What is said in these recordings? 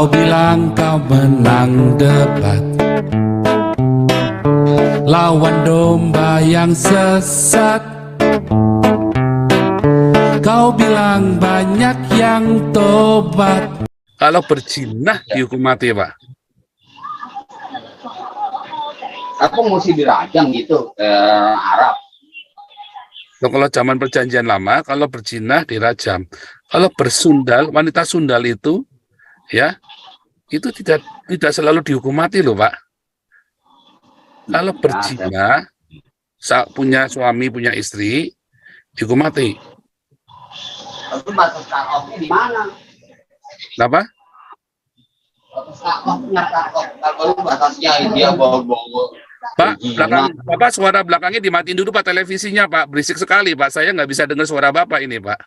Kau bilang kau menang debat, lawan domba yang sesat. Kau bilang banyak yang tobat. Kalau berzina dihukum mati, Pak. Apa mesti dirajam gitu Arab? Kalau zaman perjanjian lama, kalau berzina dirajam. Kalau bersundal, wanita sundal itu, ya, itu tidak selalu dihukum mati loh, Pak. Kalau berzina, punya suami, punya istri, dihukum mati. Tapi batas cut-off-nya di mana? Kenapa? Batas cut-off-nya, kalau batasnya dia bawa-bawa. Pak, Bapak suara belakangnya dimatiin dulu Pak televisinya Pak, berisik sekali Pak, saya nggak bisa dengar suara Bapak ini Pak.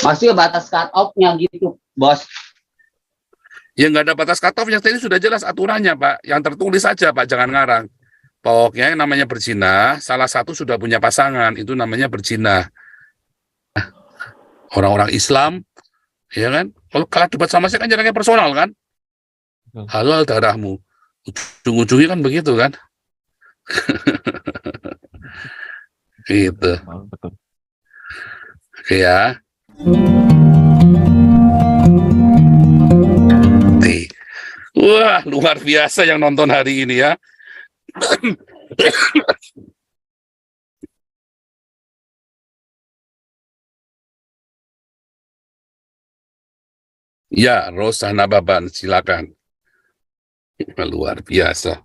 Masih batas cut-off-nya gitu, Bos. Ya nggak ada batas cut-off-nya, tadi sudah jelas aturannya Pak, yang tertulis saja Pak, jangan ngarang. Pokoknya yang namanya berzina, salah satu sudah punya pasangan, itu namanya berzina. Orang-orang Islam, ya kan, kalau kalah debat sama saya kan jaraknya personal kan, halal darahmu. Ujung-ujungnya kan begitu kan. Gitu. Oke ya. Wah, luar biasa yang nonton hari ini ya. Ya, Rosana Baban, silakan. Luar biasa.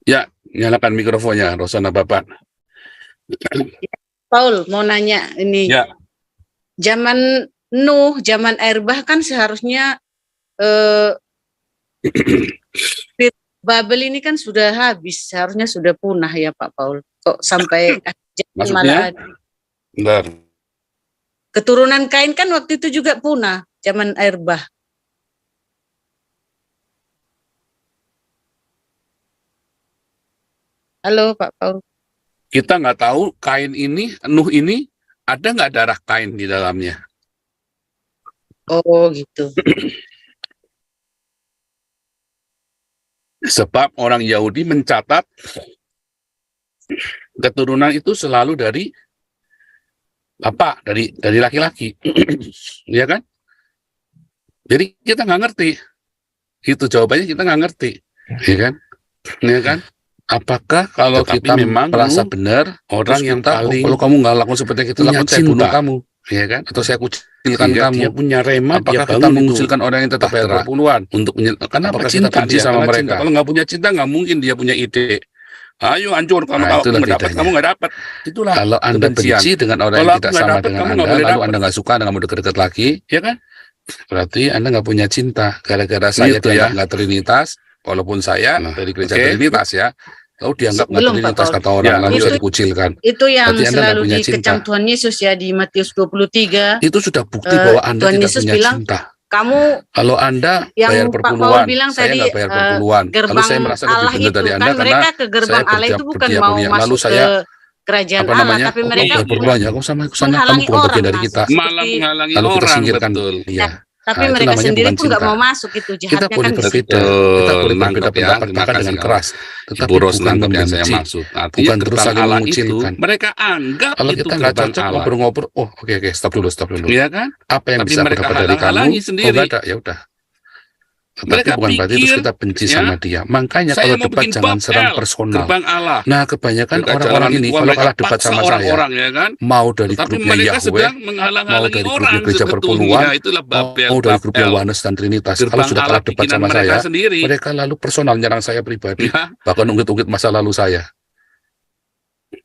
Ya, nyalakan mikrofonnya, Rosana Baban. Paul, mau nanya ini. Ya. Zaman Nuh, zaman air bah kan seharusnya Babel ini kan sudah habis, seharusnya sudah punah ya Pak Paul. Kok sampai maksudnya? Bentar. Keturunan Kain kan waktu itu juga punah, zaman air bah. Halo Pak Paul. Kita nggak tahu Kain ini, Nuh ini, ada nggak darah Kain di dalamnya? Oh gitu. Sebab orang Yahudi mencatat keturunan itu selalu dari bapak, dari laki-laki. Ya kan? Jadi kita nggak ngerti. Itu jawabannya kita nggak ngerti. Ya kan? Ya kan? Apakah kalau kita memang merasa benar orang yang paling, kalau kamu nggak lakukan seperti yang kita lakukan, saya bunuh kamu, ya kan? Atau saya kucilkan kamu. Dia punya rema, apakah kita mengucilkan orang yang tetap bayar berpuluhan untuk kenapa kita benci sama mereka? Kalau nggak punya cinta, nggak mungkin dia punya ide. Ayo hancur, kamu dapat, kamu nggak dapat. Itulah kalau Anda benci dengan orang yang tidak sama dengan Anda, lalu Anda nggak suka, Anda nggak mau dekat-dekat lagi, ya kan? Berarti Anda nggak punya cinta. Gara-gara saya nggak Trinitas, walaupun saya dari gereja Trinitas ya, lalu dianggap nggak Trinitas kata orang, lalu saya dikucilkan. Itu yang selalu dikecam Tuhan Yesus ya di Matius 23. Itu sudah bukti bahwa Anda Tuhan tidak Yesus punya bilang, cinta. Kamu kalau Anda bayar perpuluhan, saya nggak bayar perpuluhan. Kalau saya merasa lebih benar dari Anda, kan mereka ke gerbang Allah itu bukan mau masuk ke kerajaan Allah, tapi mereka ya, kamu sana, kamu bukan bagian dari kita. Malah menghalangi lalu kita singkirkan dia. Tapi mereka sendiri pun nggak mau masuk, itu jahatnya kan berbeda. Kita boleh berbeda pendapat, bahkan dengan keras. Tetapi bukan membenci, bukan terus saling mengucilkan. Mereka anggap kalau kita nggak cocok ngobrol-ngobrol, oh oke, stop dulu. Iya kan? Apa yang bisa aku dapat dari kamu? Oh nggak ada, ya udah. Tetapi bukan berarti terus kita benci sama dia. Makanya kalau debat jangan serang personal. Nah kebanyakan orang-orang ini kalau kalah debat sama saya, mau dari grupnya Yahweh, mau dari grupnya gereja perpuluhan, mau dari grupnya Yohanes dan Trinitas, kalau sudah kalah debat sama saya, mereka lalu personal nyerang saya pribadi, bahkan ungkit-ungkit masa lalu saya.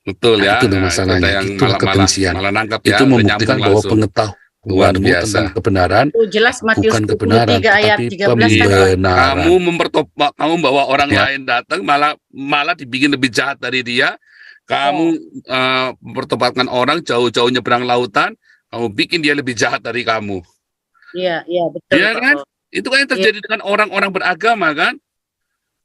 Betul ya. Itu masalahnya, itulah kebencian. Itu membuktikan bahwa pengetahuan luar biasa tentang kebenaran, jelas Matius bukan kebenaran, ayat tapi 13 pembenaran. Kamu bawa orang lain datang, malah dibikin lebih jahat dari dia. Kamu mempertobatkan orang jauh-jauh nyebrang lautan, kamu bikin dia lebih jahat dari kamu. Iya betul. Iya kan? Itu kan yang terjadi dengan orang-orang beragama kan?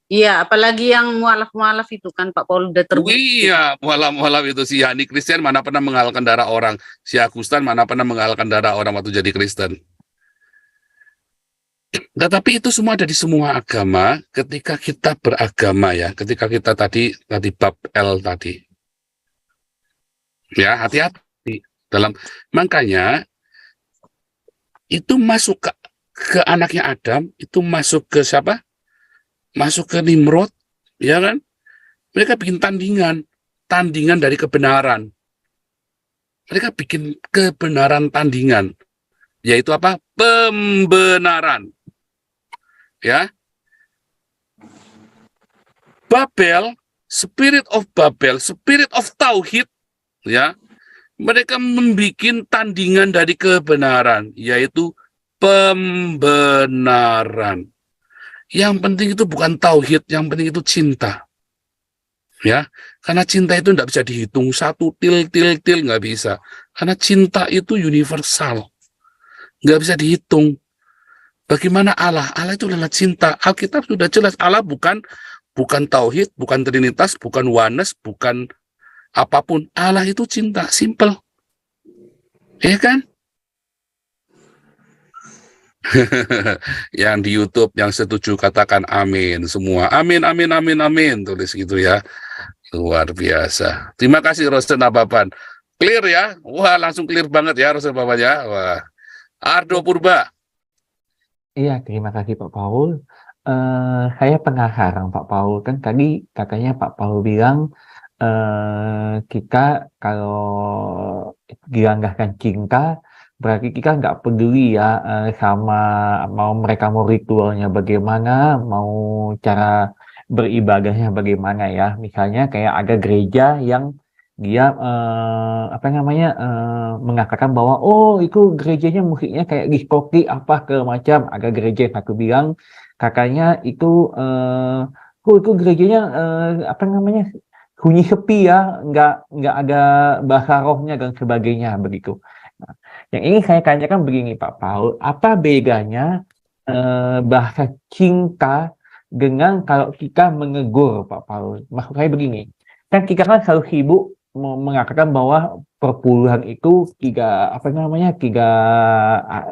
Iya, apalagi yang mualaf-mualaf itu kan Pak Paul udah terbukti. Iya, mualaf-mualaf itu si Yani Kristen mana pernah mengalahkan darah orang, si Agustan mana pernah mengalahkan darah orang waktu jadi Kristen. Tetapi itu semua ada di semua agama. Ketika kita beragama ya, ketika kita tadi bab L tadi, ya hati-hati dalam, makanya itu masuk ke anaknya Adam, itu masuk ke siapa? Masuk ke Nimrod, ya kan? Mereka bikin tandingan dari kebenaran. Mereka bikin kebenaran tandingan, yaitu apa? Pembenaran. Ya. Babel, spirit of Babel, spirit of Tauhid, ya. Mereka membuat tandingan dari kebenaran, yaitu pembenaran. Yang penting itu bukan tauhid, yang penting itu cinta. Ya, karena cinta itu tidak bisa dihitung satu til nggak bisa. Karena cinta itu universal, nggak bisa dihitung. Bagaimana Allah? Allah itu adalah cinta. Alkitab sudah jelas Allah bukan tauhid, bukan trinitas, bukan oneness, bukan apapun. Allah itu cinta, simple. Ya kan? Yang di YouTube yang setuju katakan amin semua. Amin, amin, amin, amin. Tulis gitu ya. Luar biasa. Terima kasih Rosen Ababan. Clear ya? Wah, langsung clear banget ya Rosen Ababan ya. Wah. Ardo Purba. Iya, terima kasih Pak Paul. Saya penasaran Pak Paul, kan tadi katanya Pak Paul bilang kita kalau dilanggarkan cinta, berarti kita nggak peduli ya sama mereka mau ritualnya bagaimana, mau cara beribadahnya bagaimana ya. Misalnya kayak ada gereja yang dia mengatakan bahwa oh itu gerejanya musiknya kayak diskotik apa ke macam. Ada gereja yang satu bilang kakaknya itu itu gerejanya sunyi sepi ya, nggak ada bahasa rohnya dan sebagainya begitu. Nah, yang ini saya tanyakan begini Pak Paul, apa bedanya bahasa cinta dengan kalau kita menegur Pak Paul? Maksud saya begini, kan kita kan selalu sibuk mengatakan bahwa perpuluhan itu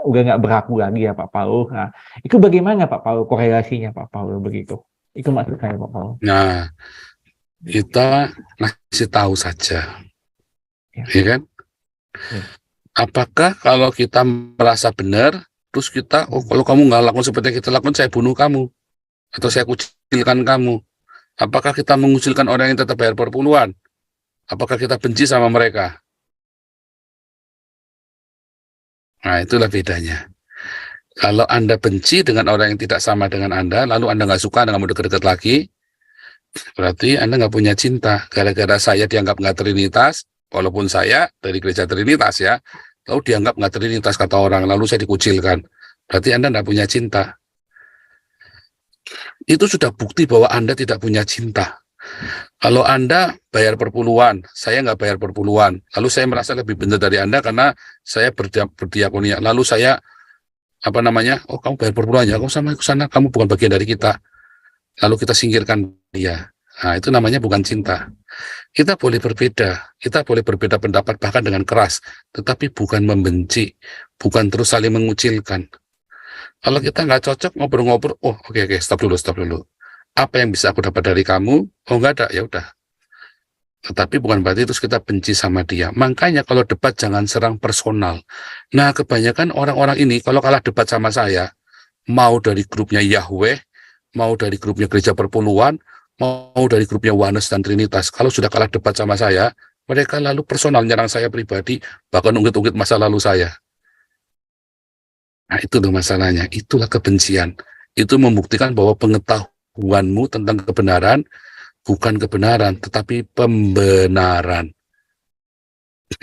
udah nggak berlaku lagi ya Pak Paul. Nah, itu bagaimana Pak Paul korelasinya Pak Paul begitu? Itu maksud saya Pak Paul. Nah, kita masih tahu saja, ya kan? Ya. Apakah kalau kita merasa benar, terus kita, oh kalau kamu nggak lakukan seperti yang kita lakukan, saya bunuh kamu, atau saya kucilkan kamu. Apakah kita mengucilkan orang yang tetap bayar perpuluhan? Apakah kita benci sama mereka? Nah, itulah bedanya. Kalau Anda benci dengan orang yang tidak sama dengan Anda, lalu Anda nggak suka, Anda nggak mau dekat-dekat lagi, berarti Anda nggak punya cinta. Gara-gara saya dianggap nggak trinitas, walaupun saya dari gereja trinitas ya, lalu dianggap nggak trinitas kata orang, lalu saya dikucilkan. Berarti Anda nggak punya cinta. Itu sudah bukti bahwa Anda tidak punya cinta. Kalau Anda bayar perpuluhan, saya nggak bayar perpuluhan, lalu saya merasa lebih benar dari Anda karena saya berdiakonia, lalu saya oh kamu bayar perpuluhan ya, kamu sama ke sana, kamu bukan bagian dari kita, lalu kita singkirkan dia. Nah, itu namanya bukan cinta. Kita boleh berbeda pendapat bahkan dengan keras, tetapi bukan membenci, bukan terus saling mengucilkan. Kalau kita nggak cocok ngobrol-ngobrol, oh oke, stop dulu. Apa yang bisa aku dapat dari kamu? Oh nggak ada, ya udah. Tetapi bukan berarti terus kita benci sama dia. Makanya kalau debat jangan serang personal. Nah, kebanyakan orang-orang ini kalau kalah debat sama saya, mau dari grupnya Yahweh, mau dari grupnya Gereja Perpuluhan, mau dari grupnya Oneness dan Trinitas, kalau sudah kalah debat sama saya, mereka lalu personal nyerang saya pribadi, bahkan ungkit-ungkit masa lalu saya. Nah, itu loh masalahnya. Itulah kebencian. Itu membuktikan bahwa pengetahuanmu tentang kebenaran bukan kebenaran, tetapi pembenaran.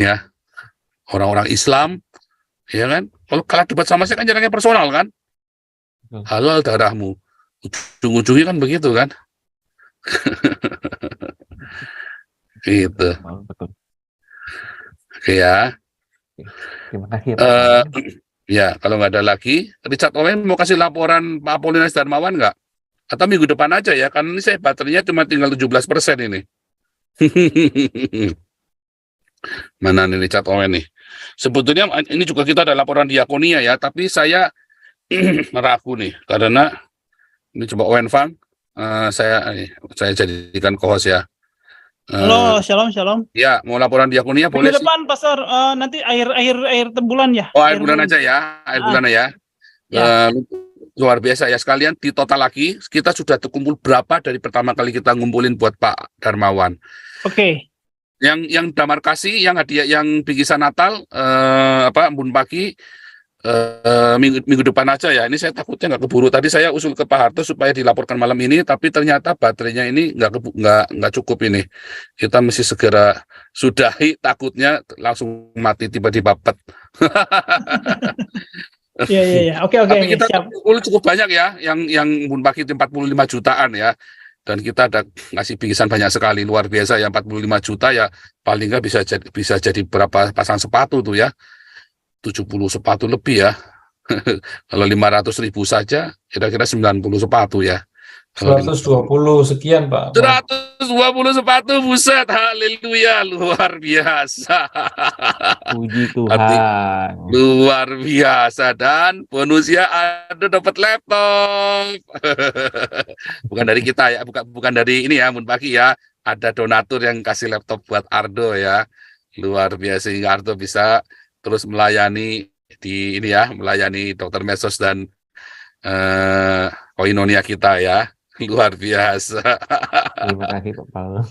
Ya, orang-orang Islam, ya kan? Kalau kalah debat sama saya kan nyerangnya personal kan? Halal darahmu. Ujung-ujungnya kan begitu kan? Gitu. Betul. Oke ya. Terima kasih Pak. Ya, kalau nggak ada lagi, Richard Owen mau kasih laporan Pak Apolinas Darmawan nggak? Atau minggu depan aja ya, karena ini saya baterainya cuma tinggal 17% ini. Mana nih Richard Owen nih? Sebetulnya ini juga kita ada laporan diakonia ya, tapi saya ragu nih karena ini coba Owen Fang, saya jadikan co-host ya. Halo, shalom. Ya, mau laporan diakonia boleh Minggu sih. depan, Pastor, nanti akhir bulan ya. Oh, akhir bulan aja ya, akhir bulan ya. Ya. Luar biasa ya sekalian, di total lagi kita sudah terkumpul berapa dari pertama kali kita ngumpulin buat Pak Darmawan. Oke. Yang damar kasih, yang hadiah, yang bingkisan Natal, embun pagi, minggu depan aja ya. Ini saya takutnya nggak keburu. Tadi saya usul ke Pak Harto supaya dilaporkan malam ini, tapi ternyata baterainya ini nggak cukup ini. Kita mesti segera sudahi, takutnya langsung mati tiba-tiba pet. Iya. Oke. Tapi kita Siap. cukup banyak ya, yang embun pagi itu 45 jutaan ya. Dan kita ada ngasih bingkisan banyak sekali, luar biasa ya, 45 juta ya, paling nggak bisa jadi berapa pasang sepatu tuh ya, 70 sepatu lebih ya. Kalau 500.000 saja, kira-kira 90 sepatu ya. 120 sekian Pak. 120 sepatu, buset, haleluya, luar biasa. Puji Tuhan. Luar biasa, dan bonusnya ada dapat laptop. Bukan dari kita ya, bukan dari ini ya, Mun Pagi ya. Ada donatur yang kasih laptop buat Ardo ya. Luar biasa, sehingga Ardo bisa terus melayani di ini ya, melayani Dr. Mesos dan Koinonia kita ya. Luar biasa. Terima kasih Pak Paul.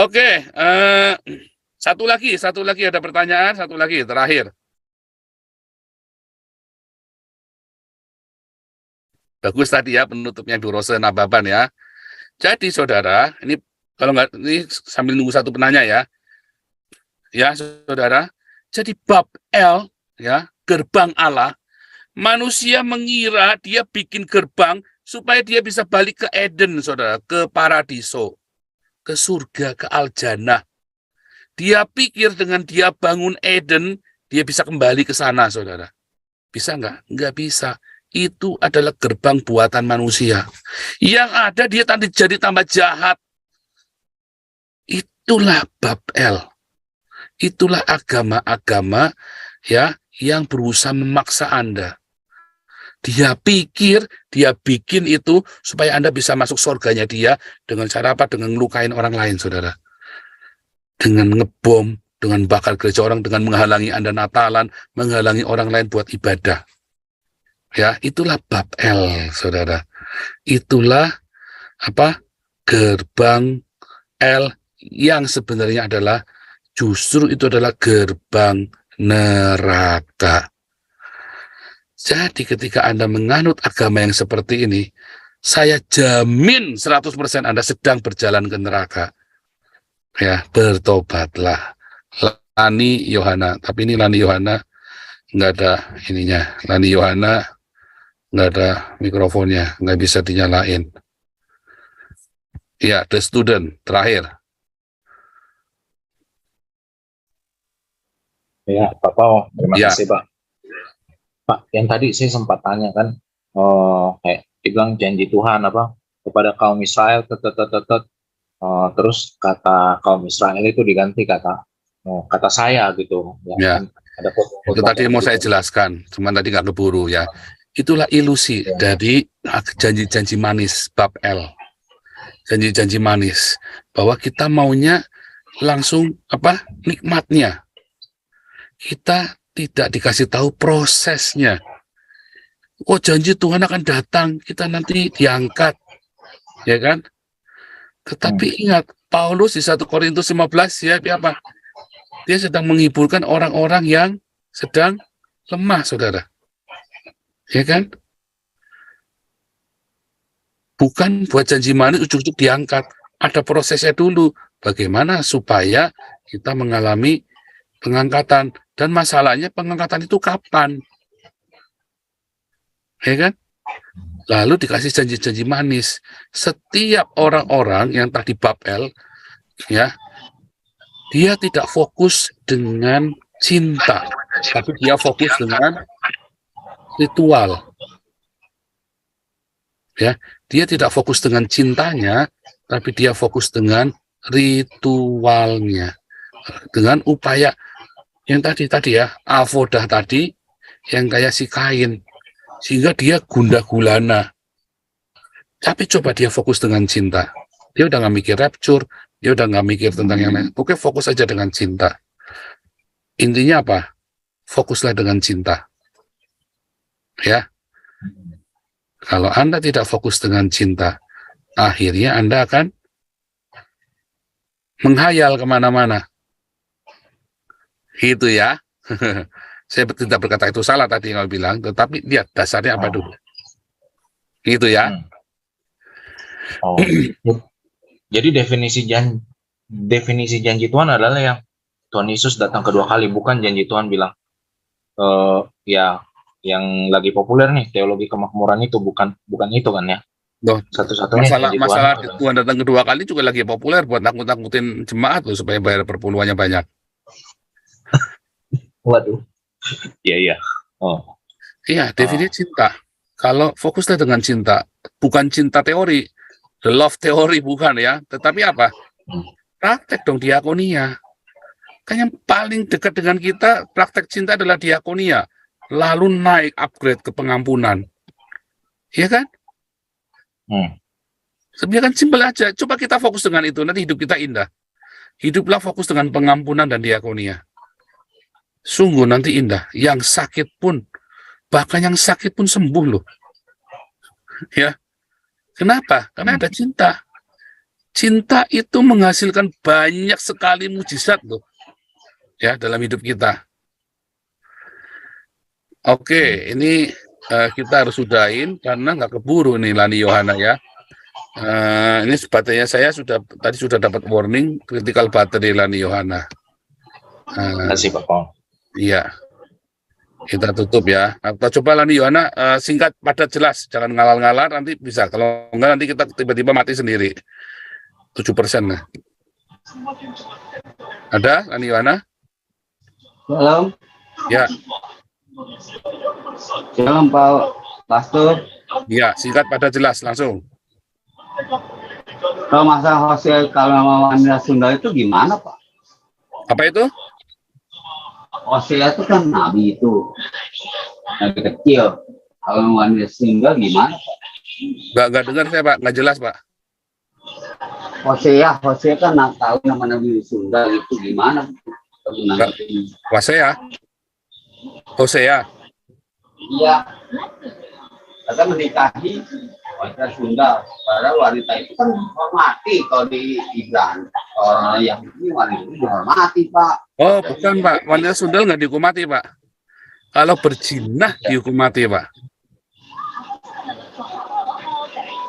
Oke, satu lagi ada pertanyaan, satu lagi terakhir. Bagus tadi ya penutupnya Bu Rose Nababan ya. Jadi saudara, ini kalau nggak, ini sambil nunggu satu penanya ya. Ya saudara, jadi bab L ya, gerbang Allah, manusia mengira dia bikin gerbang supaya dia bisa balik ke Eden, saudara, ke paradiso, ke surga, ke Al-Jannah. Dia pikir dengan dia bangun Eden, dia bisa kembali ke sana, saudara. Bisa nggak? Nggak bisa. Itu adalah gerbang buatan manusia. Yang ada dia jadi tambah jahat. Itulah bab L. Itulah agama-agama ya yang berusaha memaksa Anda. Dia pikir, dia bikin itu supaya Anda bisa masuk surganya dia dengan cara apa? Dengan ngelukain orang lain, saudara. Dengan ngebom, dengan bakar gereja orang, dengan menghalangi Anda Natalan, menghalangi orang lain buat ibadah. Ya, itulah bab L, saudara. Itulah apa? Gerbang L yang sebenarnya adalah justru itu adalah gerbang neraka. Jadi ketika Anda menganut agama yang seperti ini, saya jamin 100% Anda sedang berjalan ke neraka. Ya, bertobatlah. Lani Yohana, tapi ini Lani Yohana nggak ada ininya. Lani Yohana nggak ada mikrofonnya, nggak bisa dinyalain. Ya, The Student, terakhir. Ya, Pak Pao, terima Ya. kasih Pak. Pak, yang tadi saya sempat tanya kan, kayak dibilang janji Tuhan apa kepada kaum Israel, terus kata kaum Israel itu diganti kata saya gitu. Ya. Kan ada foto-foto Itu tadi mau gitu. saya jelaskan, cuman tadi nggak keburu ya. Itulah ilusi dari janji-janji manis bab L. Janji-janji manis bahwa kita maunya langsung apa? Nikmatnya. Kita tidak dikasih tahu prosesnya. Oh, janji Tuhan akan datang, kita nanti diangkat. Ya kan? Tetapi ingat, Paulus di 1 Korintus 15 ya, apa? Dia sedang menghiburkan orang-orang yang sedang lemah, saudara. Ya kan? Bukan buat janji manis ujuk-ujuk diangkat. Ada prosesnya dulu. Bagaimana supaya kita mengalami pengangkatan. Dan masalahnya pengangkatan itu kapan? Ya kan? Lalu dikasih janji-janji manis. Setiap orang-orang yang tadi bab L, ya, dia tidak fokus dengan cinta, tapi dia fokus dengan ritual. Ya, dia tidak fokus dengan cintanya, tapi dia fokus dengan ritualnya, dengan upaya yang tadi ya, avodah tadi, yang kayak si Kain, sehingga dia gundah gulana. Tapi coba dia fokus dengan cinta, dia udah nggak mikir rapture, dia udah nggak mikir tentang yang lain. Oke, fokus aja dengan cinta. Intinya apa? Fokuslah dengan cinta. Ya. Kalau Anda tidak fokus dengan cinta, akhirnya Anda akan menghayal kemana-mana. Gitu ya. Saya tidak berkata itu salah tadi yang bilang, tetapi lihat dasarnya apa dulu. Gitu ya. Oh. Jadi definisi janji Tuhan adalah yang Tuhan Yesus datang kedua kali, bukan janji Tuhan bilang ya yang lagi populer nih teologi kemakmuran itu, bukan itu kan ya. Loh, Satu-satunya masalah Tuhan datang kedua kali juga lagi populer buat nakut-nakutin jemaat loh supaya bayar perpuluhannya banyak. Waduh. Iya. Oh. Iya, definisi cinta. Kalau fokusnya dengan cinta, bukan cinta teori, the love teori bukan ya, tetapi apa? Praktek dong diakonia. Kan yang paling dekat dengan kita praktek cinta adalah diakonia. Lalu naik upgrade ke pengampunan. Iya kan? Sebenarnya kan simpel aja. Coba kita fokus dengan itu, nanti hidup kita indah. Hiduplah fokus dengan pengampunan dan diakonia. Sungguh nanti indah. Yang sakit pun, bahkan yang sakit pun sembuh loh. Ya. Kenapa? Karena ada cinta. Cinta itu menghasilkan banyak sekali mujizat loh. Ya, dalam hidup kita. Oke, ini kita harus sudahin karena nggak keburu nih Lani Yohana ya. Ini baterainya saya tadi sudah dapat warning critical battery Lani Yohana. Terima kasih Pak Paul. Iya, kita tutup ya. Kita coba Lani Yohana singkat padat jelas, jangan ngalar-ngalar nanti bisa. Kalau enggak nanti kita tiba-tiba mati sendiri. 7% lah. Ada Lani Yohana? Shalom. Ya. Shalom Pak Pastor. Iya, singkat padat jelas langsung. Kalau masalah Hosea kalau wanita Sunda itu gimana Pak? Apa itu? Hosea itu kan nabi itu. Nabi kecil. Kalau wanita Sunda gimana Pak? Nggak dengar saya Pak, nggak jelas Pak. Hosea kan tahu nama nabi Sunda itu gimana? Hosea. Iya. Kata menikahi wanita Sunda. Padahal wanita itu kan dihormati kalau di Ibrani. Orang yang ini wanita itu dihormati Pak. Oh bukan Pak, wanita Sunda nggak dihukum mati Pak. Kalau berzinah dihukum mati Pak.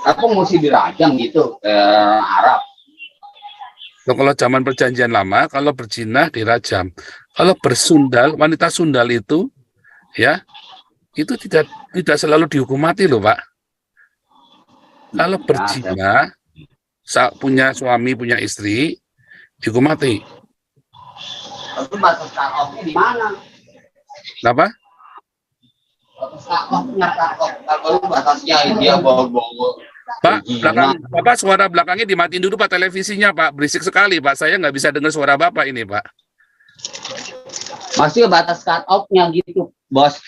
Apa mesti dirajam gitu ke Arab? Loh, kalau zaman perjanjian lama, kalau berzinah dirajam. Kalau bersundal, wanita sundal itu, ya, itu tidak selalu dihukum mati loh Pak. Kalau berzina, punya suami, punya istri, dihukum mati. Itu batas cut-off-nya di mana? Kenapa? Batas cut-off-nya kalau batasnya dia bawa-bawa. Pak, Bapak suara belakangnya dimatiin dulu Pak televisinya Pak, berisik sekali Pak, saya nggak bisa dengar suara Bapak ini Pak. Masih batas cut-off-nya gitu, Bos.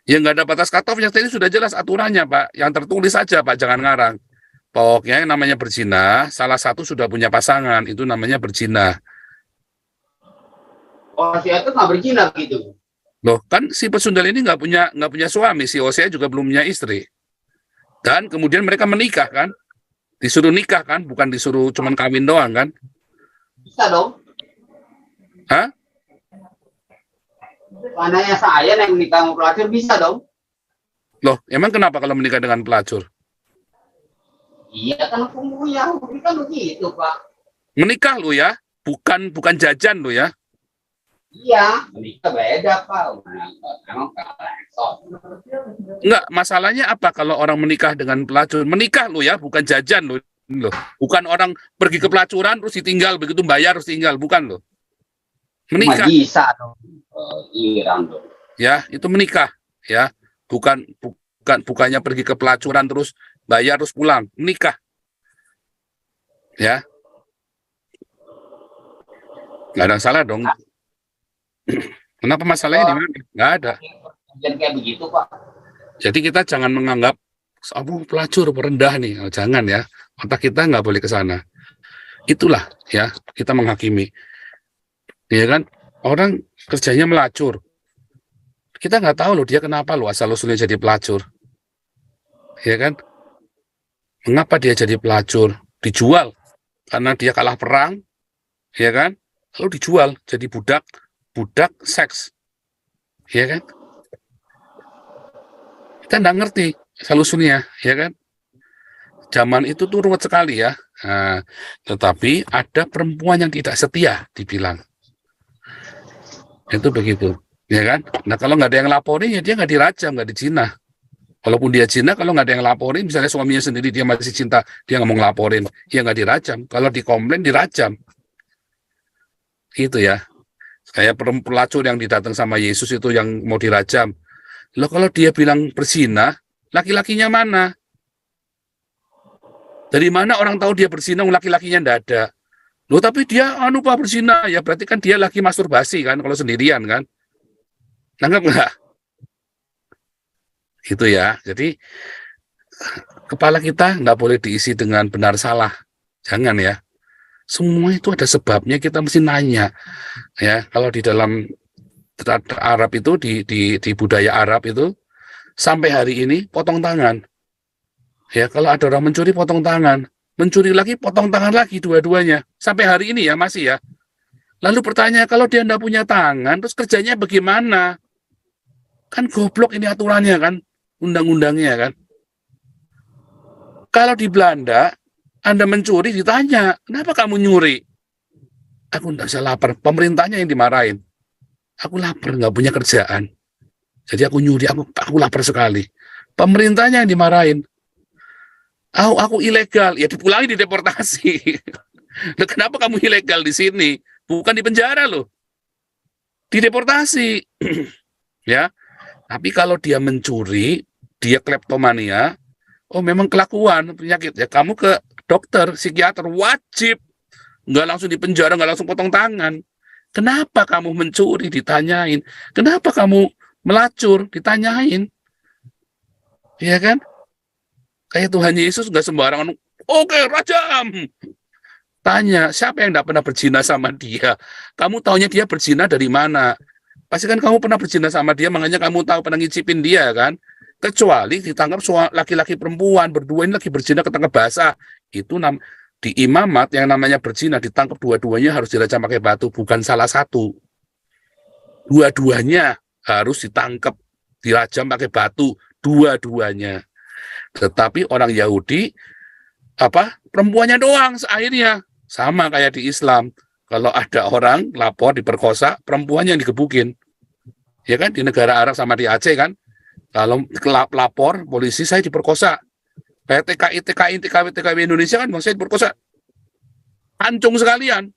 Ya nggak ada batas cut off-nya, tadi sudah jelas aturannya Pak, yang tertulis saja Pak, jangan ngarang. Pokoknya yang namanya berzina, salah satu sudah punya pasangan, itu namanya berzina. Hosea itu nggak berzina gitu. Loh, kan si pesundal ini nggak punya suami, si Hosea juga belum punya istri. Dan kemudian mereka menikah kan, disuruh nikah kan, bukan disuruh cuman kawin doang kan? Bisa dong. Hah? Mananya saya yang menikah sama pelacur bisa dong. Loh, emang kenapa kalau menikah dengan pelacur? Iya kan hukum Yahudi kan begitu Pak. Menikah lo ya, bukan jajan lo ya. Iya, menikah beda Pak. Emang Enggak, masalahnya apa kalau orang menikah dengan pelacur? Menikah lo ya, bukan jajan lo. Bukan orang pergi ke pelacuran terus ditinggal, begitu bayar terus tinggal, bukan lo. Menikah. Bisa dong. Iran dong. Ya, itu menikah ya. Bukan bukannya pergi ke pelacuran terus bayar terus pulang, menikah. Ya. Nggak ada salah dong. Kenapa masalahnya di mana? Nggak ada. Jangan kayak begitu, Pak. Jadi kita jangan menganggap pelacur rendah nih. Oh, jangan ya. Otak kita nggak boleh ke sana. Itulah ya, kita menghakimi. Ya kan? Orang kerjanya melacur. Kita nggak tahu loh dia kenapa loh asal-usulnya jadi pelacur. Ya kan? Mengapa dia jadi pelacur? Dijual karena dia kalah perang, ya kan? Lalu dijual jadi budak seks, ya kan? Kita nggak ngerti asal-usulnya, ya kan? Zaman itu tuh ruwet sekali ya. Nah, tetapi ada perempuan yang tidak setia, dibilang. Itu begitu, ya kan? Nah kalau nggak ada yang laporin ya dia nggak dirajam, nggak dizina. Walaupun dia zina, kalau nggak ada yang laporin, misalnya suaminya sendiri dia masih cinta, dia nggak mau ngelaporin, ya nggak dirajam. Kalau dikomplain dirajam, gitu ya. Kayak pelacur yang didatang sama Yesus itu yang mau dirajam. Loh kalau dia bilang berzina, laki-lakinya mana? Dari mana orang tahu dia berzina, laki-lakinya nggak ada? Loh tapi dia Pak berzina, ya berarti kan dia lagi masturbasi kan, kalau sendirian kan? Nanggap nggak? Gitu ya. Jadi kepala kita nggak boleh diisi dengan benar salah. Jangan ya. Semua itu ada sebabnya, kita mesti nanya. Ya, kalau di dalam Arab itu di budaya Arab itu sampai hari ini potong tangan. Ya, kalau ada orang mencuri potong tangan, mencuri lagi potong tangan lagi dua-duanya. Sampai hari ini ya masih ya. Lalu pertanyaan, kalau dia nggak punya tangan, terus kerjanya bagaimana? Kan goblok ini aturannya kan, undang-undangnya kan. Kalau di Belanda, Anda mencuri ditanya, kenapa kamu nyuri? Aku nggak bisa lapar, pemerintahnya yang dimarahin. Aku lapar, nggak punya kerjaan. Jadi aku nyuri, aku lapar sekali. Pemerintahnya yang dimarahin. Aku ilegal, ya dipulangi, dideportasi. Loh, kenapa kamu ilegal di sini? Bukan di penjara loh. Dideportasi. Ya. Tapi kalau dia mencuri, dia kleptomania, oh memang kelakuan penyakit. Ya kamu ke dokter, psikiater, wajib. Nggak langsung di penjara, nggak langsung potong tangan. Kenapa kamu mencuri? Ditanyain. Kenapa kamu melacur? Ditanyain. Iya kan? Kayak Tuhan Yesus nggak sembarangan, oke, rajam. Tanya, siapa yang nggak pernah berzina sama dia? Kamu taunya dia berzina dari mana? Pasti kan kamu pernah berzina sama dia, makanya kamu tahu, pernah ngicipin dia kan? Kecuali ditangkap laki-laki perempuan, berdua ini lagi berzina, ketangkep basah. Itu di imamat yang namanya berzina, ditangkap dua-duanya harus dirajam pakai batu, bukan salah satu. Dua-duanya harus ditangkap, dirajam pakai batu, dua-duanya. Tetapi orang Yahudi perempuannya doang akhirnya, sama kayak di Islam. Kalau ada orang lapor diperkosa, perempuannya yang digebukin. Ya kan, di negara Arab sama di Aceh kan, kalau lapor polisi saya diperkosa. Kayak TKW Indonesia kan, saya diperkosa. Pancung sekalian.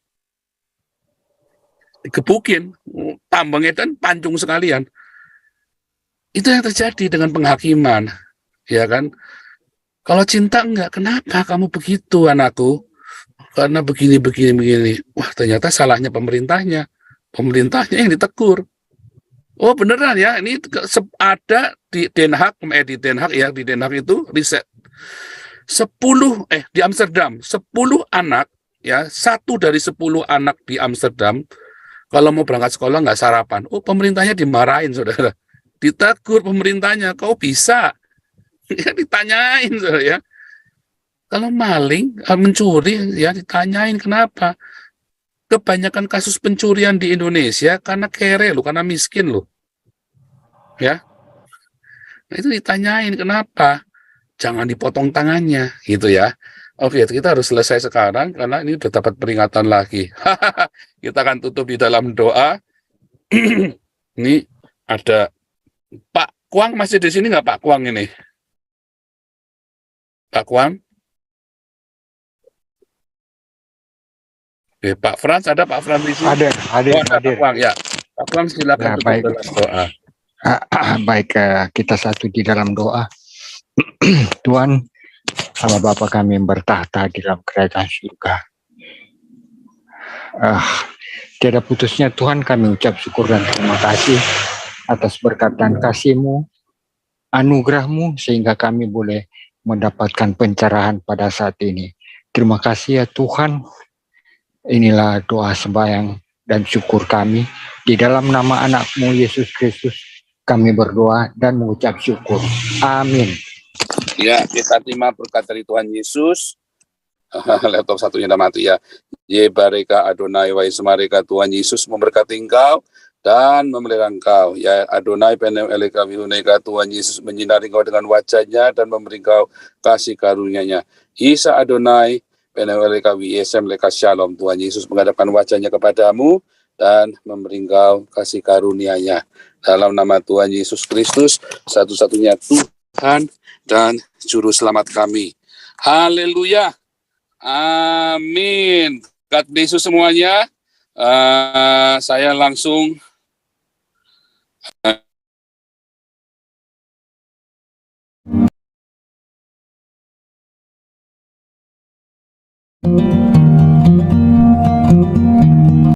Digebukin, tambangnya dan pancung sekalian. Itu yang terjadi dengan penghakiman. Ya kan? Kalau cinta enggak, kenapa kamu begitu anakku? Karena begini. Wah, ternyata salahnya pemerintahnya. Pemerintahnya yang ditegur. Oh, beneran ya, ini ada di Den Haag, di Den Haag itu riset. Di Amsterdam, 10 anak, ya, 1 dari 10 anak di Amsterdam, kalau mau berangkat sekolah nggak sarapan. Oh, pemerintahnya dimarahin, saudara. Ditegur pemerintahnya, kau bisa. Ya ditanyain, ya. Kalau maling, mencuri, ya ditanyain kenapa. Kebanyakan kasus pencurian di Indonesia karena kere loh, karena miskin loh. Ya. Nah, itu ditanyain kenapa. Jangan dipotong tangannya, gitu ya. Oke, kita harus selesai sekarang karena ini udah dapat peringatan lagi. Kita akan tutup di dalam doa. Ini ada Pak Kuang, masih di sini nggak Pak Kuang ini? Pak Kuang? Oke, Pak Frans, ada Pak Frans di sini? Ada Pak Kuang, ya. Pak Kuang silakan Ya, tutup baik. dalam doa. Baik, kita satu di dalam doa. Tuhan, Allah Bapa kami yang bertahta di dalam kerajaan surga. Tiada putusnya Tuhan kami ucap syukur dan terima kasih atas berkat dan kasih-Mu, anugerah-Mu, sehingga kami boleh mendapatkan pencerahan pada saat ini. Terima kasih ya Tuhan. Inilah doa sembahyang dan syukur kami. Di dalam nama anak-Mu Yesus Kristus kami berdoa dan mengucap syukur. Amin. Ya, kita terima berkat dari Tuhan Yesus. Laptop satunya udah mati ya. Ye bareka Adonai wa ismareka, Tuhan Yesus memberkati engkau dan memelihara engkau. Ya Adonai penem eleka vihuneka, Tuhan Yesus menyinari engkau dengan wajahnya dan memberi engkau kasih karunia-Nya. Isa Adonai penem eleka viesem leka shalom, Tuhan Yesus menghadapkan wajahnya kepadamu dan memberi engkau kasih karunia-Nya. Dalam nama Tuhan Yesus Kristus, satu-satunya Tuhan dan Juru Selamat kami. Haleluya. Amin. God bless you semuanya. Saya langsung Thank you.